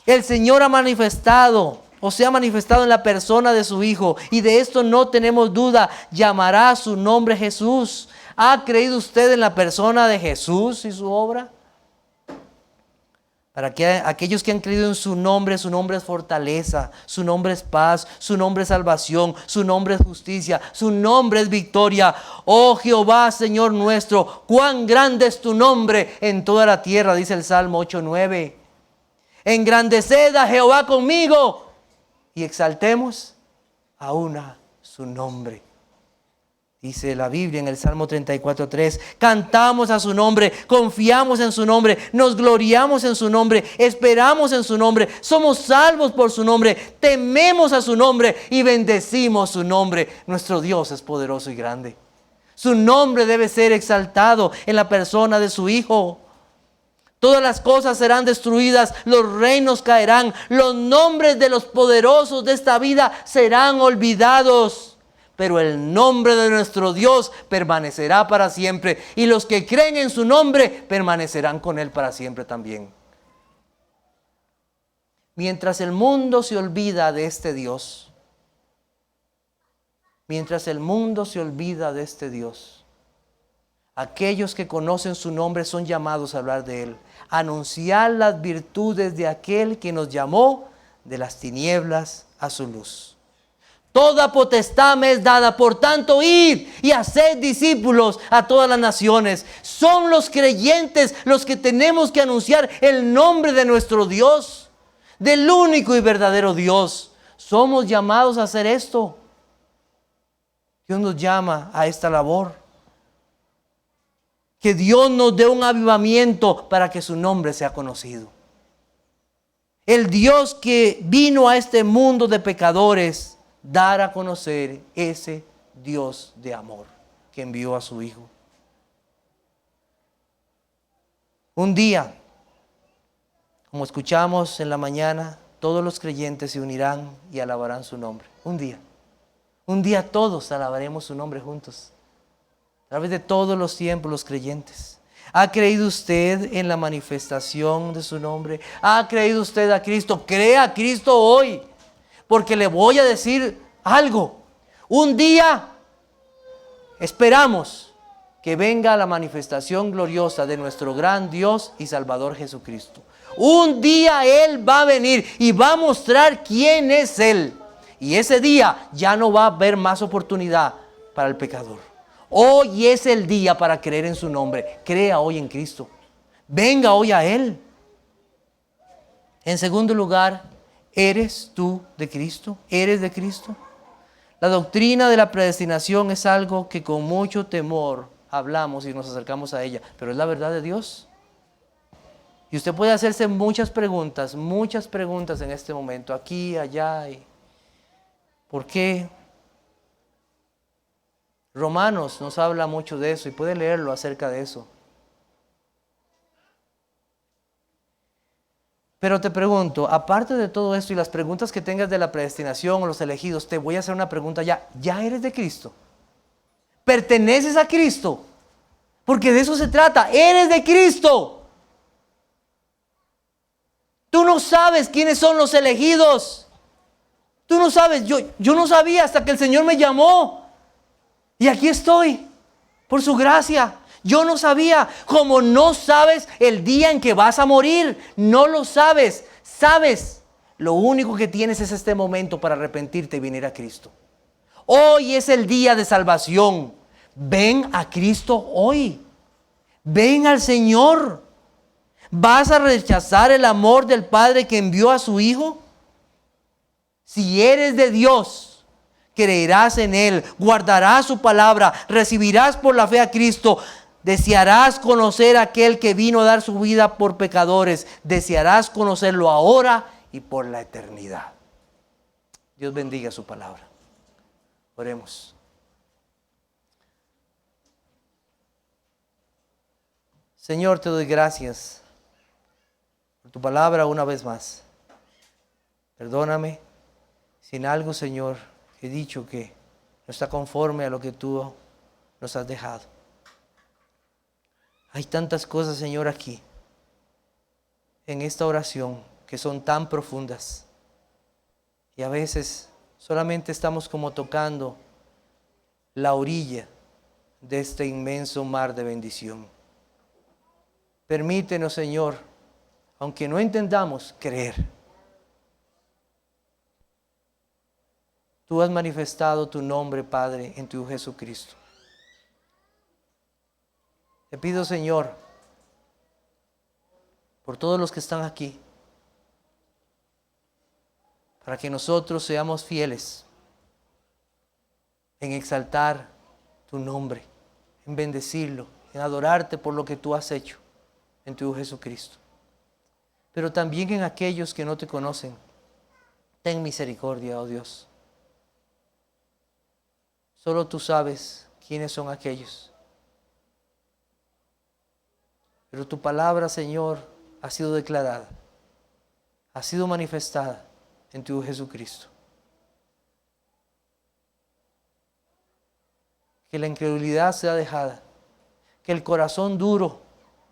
El Señor ha manifestado, o se ha manifestado en la persona de su Hijo, y de esto no tenemos duda, llamará su nombre Jesús. ¿Ha creído usted en la persona de Jesús y su obra? Para que aquellos que han creído en su nombre es fortaleza, su nombre es paz, su nombre es salvación, su nombre es justicia, su nombre es victoria. Oh Jehová, Señor nuestro, cuán grande es tu nombre en toda la tierra, dice el Salmo 8:9. Engrandeced a Jehová conmigo y exaltemos aún a su nombre. Dice la Biblia en el Salmo 34:3, cantamos a su nombre, confiamos en su nombre, nos gloriamos en su nombre, esperamos en su nombre, somos salvos por su nombre, tememos a su nombre y bendecimos su nombre. Nuestro Dios es poderoso y grande. Su nombre debe ser exaltado en la persona de su Hijo. Todas las cosas serán destruidas, los reinos caerán, los nombres de los poderosos de esta vida serán olvidados. Pero el nombre de nuestro Dios permanecerá para siempre, y los que creen en su nombre permanecerán con Él para siempre también. Mientras el mundo se olvida de este Dios, aquellos que conocen su nombre son llamados a hablar de Él, a anunciar las virtudes de aquel que nos llamó de las tinieblas a su luz. Toda potestad me es dada, por tanto id y haced discípulos a todas las naciones. Son los creyentes los que tenemos que anunciar el nombre de nuestro Dios, del único y verdadero Dios. Somos llamados a hacer esto. Dios nos llama a esta labor. Que Dios nos dé un avivamiento para que su nombre sea conocido. El Dios que vino a este mundo de pecadores, dar a conocer ese Dios de amor que envió a su Hijo. Un día, como escuchamos en la mañana, todos los creyentes se unirán y alabarán su nombre. Un día todos alabaremos su nombre juntos. A través de todos los tiempos, los creyentes. ¿Ha creído usted en la manifestación de su nombre? ¿Ha creído usted a Cristo? Crea a Cristo hoy, porque le voy a decir algo. Un día esperamos que venga la manifestación gloriosa de nuestro gran Dios y Salvador Jesucristo. Un día Él va a venir y va a mostrar quién es Él. Y ese día ya no va a haber más oportunidad para el pecador. Hoy es el día para creer en su nombre. Crea hoy en Cristo. Venga hoy a Él. En segundo lugar, ¿eres tú de Cristo? ¿Eres de Cristo? La doctrina de la predestinación es algo que con mucho temor hablamos y nos acercamos a ella, pero es la verdad de Dios. Y usted puede hacerse muchas preguntas en este momento, aquí, allá. ¿Por qué? Romanos nos habla mucho de eso y puede leerlo acerca de eso. Pero te pregunto, aparte de todo esto y las preguntas que tengas de la predestinación o los elegidos, te voy a hacer una pregunta ya. ¿Ya eres de Cristo? ¿Perteneces a Cristo? Porque de eso se trata. ¡Eres de Cristo! Tú no sabes quiénes son los elegidos. Tú no sabes. Yo no sabía hasta que el Señor me llamó. Y aquí estoy, por su gracia. Yo no sabía, como no sabes el día en que vas a morir. No lo sabes. Sabes, lo único que tienes es este momento para arrepentirte y venir a Cristo. Hoy es el día de salvación. Ven a Cristo hoy. Ven al Señor. ¿Vas a rechazar el amor del Padre que envió a su Hijo? Si eres de Dios, creerás en Él, guardarás su palabra, recibirás por la fe a Cristo, desearás conocer a aquel que vino a dar su vida por pecadores, desearás conocerlo ahora y por la eternidad. Dios bendiga su palabra. Oremos. Señor, te doy gracias por tu palabra una vez más. Perdóname si en algo, Señor, he dicho que no está conforme a lo que tú nos has dejado. Hay tantas cosas, Señor, aquí, en esta oración, que son tan profundas. Y a veces solamente estamos como tocando la orilla de este inmenso mar de bendición. Permítenos, Señor, aunque no entendamos, creer. Tú has manifestado tu nombre, Padre, en tu Hijo Jesucristo. Te pido, Señor, por todos los que están aquí, para que nosotros seamos fieles en exaltar tu nombre, en bendecirlo, en adorarte por lo que tú has hecho en tu Hijo Jesucristo. Pero también en aquellos que no te conocen, ten misericordia, oh Dios. Solo tú sabes quiénes son aquellos. Pero tu palabra, Señor, ha sido declarada, ha sido manifestada en tu Hijo Jesucristo. Que la incredulidad sea dejada, que el corazón duro,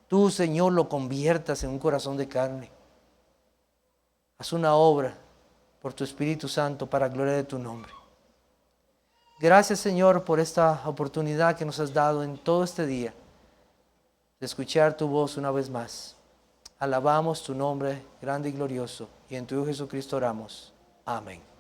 tú, Señor, lo conviertas en un corazón de carne. Haz una obra por tu Espíritu Santo para gloria de tu nombre. Gracias, Señor, por esta oportunidad que nos has dado en todo este día de escuchar tu voz una vez más. Alabamos tu nombre grande y glorioso y en tu Hijo Jesucristo oramos. Amén.